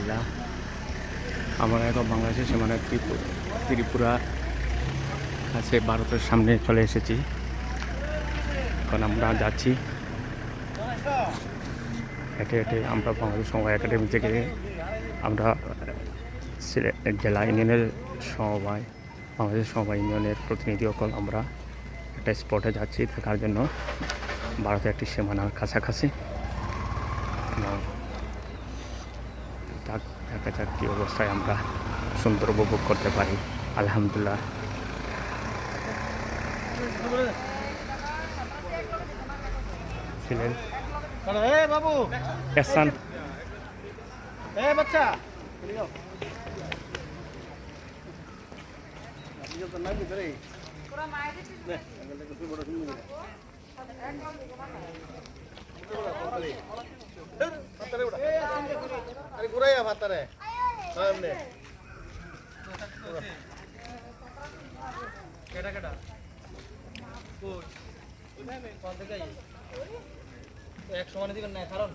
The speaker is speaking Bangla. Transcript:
আলহামদুলিল্লাহ আমরা এখন বাংলাদেশের সীমানা ত্রিপুরা কাছে ভারতের সামনে চলে এসেছি। এখন আমরা যাচ্ছি হেঁটে হেঁটে। আমরা বাংলাদেশ সমবায় একাডেমি থেকে আমরা জেলা ইউনিয়নের সমবায় বাংলাদেশ সমবায় ইউনিয়নের প্রতিনিধি সকল আমরা একটা স্পটে যাচ্ছি দেখার জন্য, ভারতের একটি সীমানার কাছাকাছি। দেখা যাক কী অবস্থায় আমরা সুন্দর উপভোগ করতে পারি। আলহামদুলিল্লাহ। ছিলেন বাবু এহসান। বাচ্চা ঘুরাইয়া ভাতারে কেটা কেটা এক সমানে দিবেন না কারণ